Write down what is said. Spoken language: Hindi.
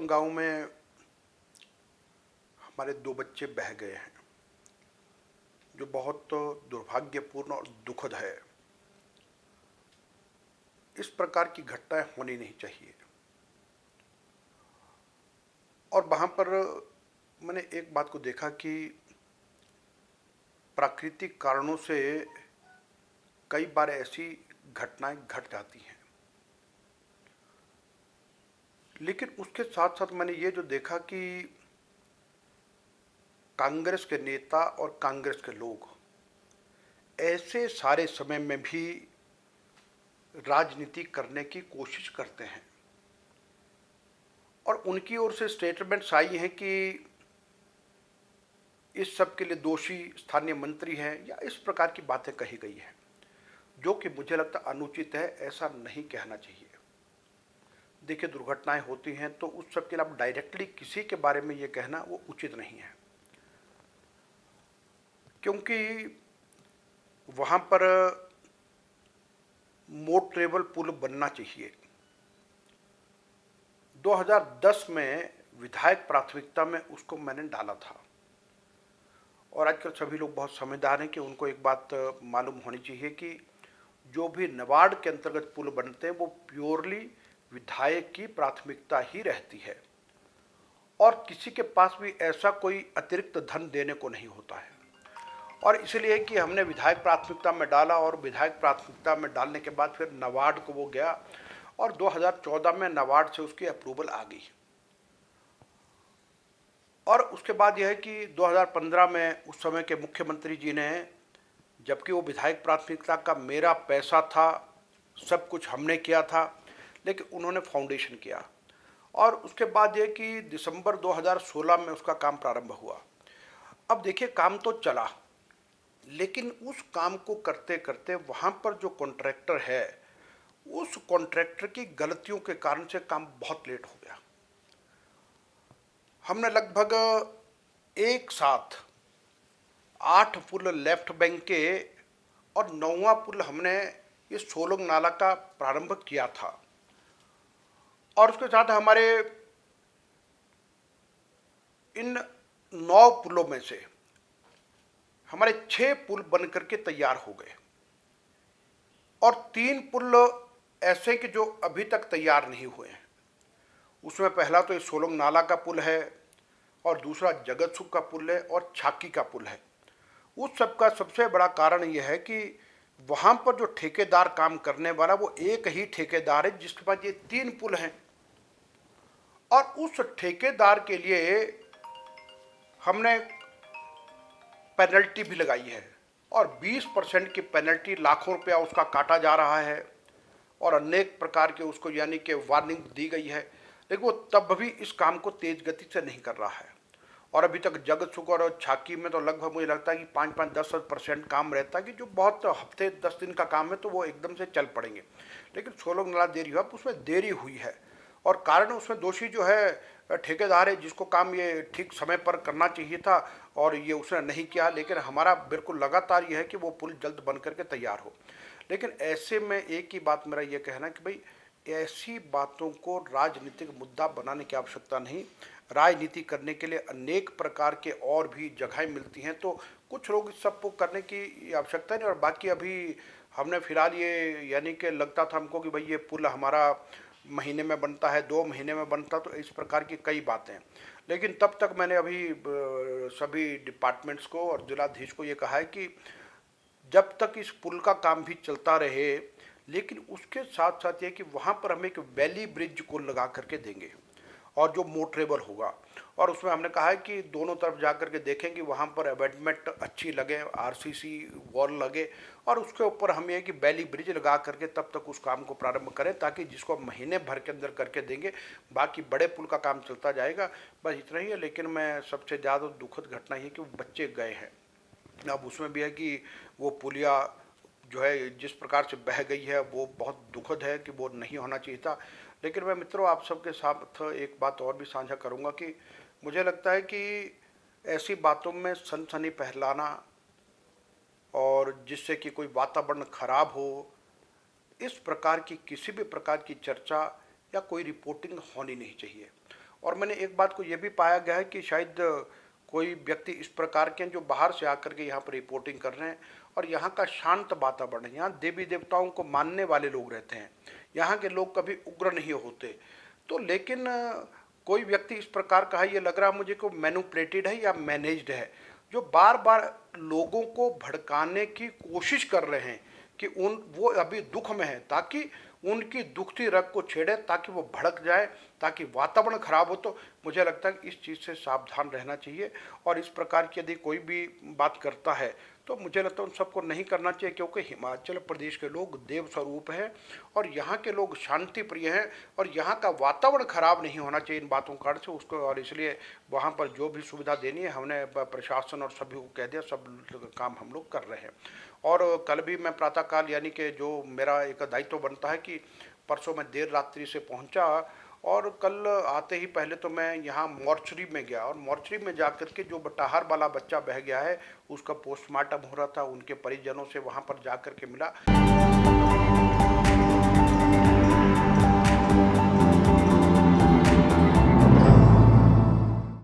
सोलंग गांव में हमारे 2 बच्चे बह गए हैं, जो बहुत दुर्भाग्यपूर्ण और दुखद है। इस प्रकार की घटनाएं होनी नहीं चाहिए। और वहां पर मैंने एक बात को देखा कि प्राकृतिक कारणों से कई बार ऐसी घटनाएं घट जाती हैं, लेकिन उसके साथ साथ मैंने ये जो देखा कि कांग्रेस के नेता और कांग्रेस के लोग ऐसे सारे समय में भी राजनीति करने की कोशिश करते हैं। और उनकी ओर से स्टेटमेंट्स आई हैं कि इस सब के लिए दोषी स्थानीय मंत्री हैं, या इस प्रकार की बातें कही गई हैं, जो कि मुझे लगता अनुचित है। ऐसा नहीं कहना चाहिए। देखिए, दुर्घटनाएं होती हैं तो उस सब के लिए आप डायरेक्टली किसी के बारे में ये कहना वो उचित नहीं है, क्योंकि वहां पर मोटरेबल पुल बनना चाहिए। 2010 में विधायक प्राथमिकता में उसको मैंने डाला था। और आजकल सभी लोग बहुत समझदार हैं कि उनको एक बात मालूम होनी चाहिए कि जो भी नाबार्ड के अंतर्गत पुल बनते हैं वो प्योरली विधायक की प्राथमिकता ही रहती है, और किसी के पास भी ऐसा कोई अतिरिक्त धन देने को नहीं होता है। और इसलिए कि हमने विधायक प्राथमिकता में डाला, और विधायक प्राथमिकता में डालने के बाद फिर नाबार्ड को वो गया, और 2014 में नाबार्ड से उसकी अप्रूवल आ गई। और उसके बाद यह है कि 2015 में उस समय के मुख्यमंत्री जी ने, जबकि वो विधायक प्राथमिकता का मेरा पैसा था, सब कुछ हमने किया था, लेकिन उन्होंने फाउंडेशन किया। और उसके बाद यह कि दिसंबर 2016 में उसका काम प्रारंभ हुआ। अब देखिए, काम तो चला, लेकिन उस काम को करते करते वहाँ पर जो कॉन्ट्रैक्टर है, उस कॉन्ट्रैक्टर की गलतियों के कारण से काम बहुत लेट हो गया। हमने लगभग एक साथ 8 पुल लेफ्ट बैंक के और 9वां पुल हमने ये सोलंग नाला का प्रारंभ किया था। और उसके साथ हमारे इन 9 पुलों में से हमारे 6 पुल बन करके तैयार हो गए, और 3 पुल ऐसे कि जो अभी तक तैयार नहीं हुए हैं। उसमें पहला तो ये सोलंग नाला का पुल है, और दूसरा जगत सुख का पुल है, और छाकी का पुल है। उस सब का सबसे बड़ा कारण यह है कि वहाँ पर जो ठेकेदार काम करने वाला वो एक ही ठेकेदार है जिसके पास ये 3 पुल हैं। और उस ठेकेदार के लिए हमने पेनल्टी भी लगाई है, और 20% की पेनल्टी, लाखों रुपया उसका काटा जा रहा है, और अनेक प्रकार के उसको यानी कि वार्निंग दी गई है, लेकिन वो तब भी इस काम को तेज गति से नहीं कर रहा है। और अभी तक जगत सुख और छाकी में तो लगभग मुझे लगता है कि 5-10% काम रहता है, कि जो बहुत हफ्ते 10 दिन का काम है तो वो एकदम से चल पड़ेंगे। लेकिन सोलंग नाला देरी हुआ, उसमें देरी हुई है, और कारण उसमें दोषी जो है ठेकेदार है, जिसको काम ये ठीक समय पर करना चाहिए था, और ये उसने नहीं किया। लेकिन हमारा बिल्कुल लगातार यह है कि वो पुल जल्द बन करके तैयार हो। लेकिन ऐसे में एक ही बात मेरा ये कहना है कि भाई, ऐसी बातों को राजनीतिक मुद्दा बनाने की आवश्यकता नहीं। राजनीति करने के लिए अनेक प्रकार के और भी जगहें मिलती हैं, तो कुछ लोग इस सब को करने की आवश्यकता नहीं। और बाकी अभी हमने फिलहाल ये यानी कि लगता था हमको कि भाई ये पुल हमारा महीने में बनता है, 2 महीने में बनता, तो इस प्रकार की कई बातें। लेकिन तब तक मैंने अभी सभी डिपार्टमेंट्स को और जिलाधीश को ये कहा है कि जब तक इस पुल का काम भी चलता रहे, लेकिन उसके साथ साथ ये कि वहाँ पर हम एक वैली ब्रिज को लगा करके देंगे, और जो मोटरेबल होगा। और उसमें हमने कहा है कि दोनों तरफ जा करके देखें कि वहाँ पर अबेटमेंट अच्छी लगे, आरसीसी वॉल लगे, और उसके ऊपर हम ये कि वैली ब्रिज लगा करके तब तक उस काम को प्रारंभ करें, ताकि जिसको हम महीने भर के अंदर करके देंगे, बाकी बड़े पुल का काम चलता जाएगा। बस इतना ही है। लेकिन मैं सबसे ज़्यादा दुखद घटना ये कि वो बच्चे गए हैं। अब उसमें भी है कि वो पुलिया जो है जिस प्रकार से बह गई है, वो बहुत दुखद है कि वो नहीं होना चाहिए था। लेकिन मैं मित्रों आप सबके साथ एक बात और भी साझा करूंगा कि मुझे लगता है कि ऐसी बातों में सनसनी फैलाना, और जिससे कि कोई वातावरण खराब हो, इस प्रकार की किसी भी प्रकार की चर्चा या कोई रिपोर्टिंग होनी नहीं चाहिए। और मैंने एक बात को ये भी पाया गया है कि शायद कोई व्यक्ति इस प्रकार के हैं जो बाहर से आकर के यहाँ पर रिपोर्टिंग कर रहे हैं, और यहाँ का शांत वातावरण है। यहाँ देवी देवताओं को मानने वाले लोग रहते हैं, यहाँ के लोग कभी उग्र नहीं होते। तो लेकिन कोई व्यक्ति इस प्रकार का है, ये लग रहा है मुझे को मैनिपुलेटेड है या मैनेज्ड है, जो बार बार लोगों को भड़काने की कोशिश कर रहे हैं कि वो अभी दुख में है, ताकि उनकी दुखती रग को छेड़े, ताकि वो भड़क जाए, ताकि वातावरण खराब हो। तो मुझे लगता है कि इस चीज़ से सावधान रहना चाहिए, और इस प्रकार की यदि कोई भी बात करता है तो मुझे लगता है उन सबको नहीं करना चाहिए, क्योंकि हिमाचल प्रदेश के लोग देव स्वरूप हैं और यहाँ के लोग शांति प्रिय हैं, और यहाँ का वातावरण खराब नहीं होना चाहिए इन बातों कारण से उसको। और इसलिए वहाँ पर जो भी सुविधा देनी है हमने प्रशासन और सभी को कह दिया, सब काम हम लोग कर रहे हैं। और कल भी मैं प्रातःकाल, यानी कि जो मेरा एक दायित्व बनता है कि परसों मैं देर रात्रि से पहुंचा, और कल आते ही पहले तो मैं यहाँ मॉर्चरी में गया, और मॉर्चरी में जाकर के जो बटाहर वाला बच्चा बह गया है उसका पोस्टमार्टम हो रहा था, उनके परिजनों से वहाँ पर जाकर के मिला।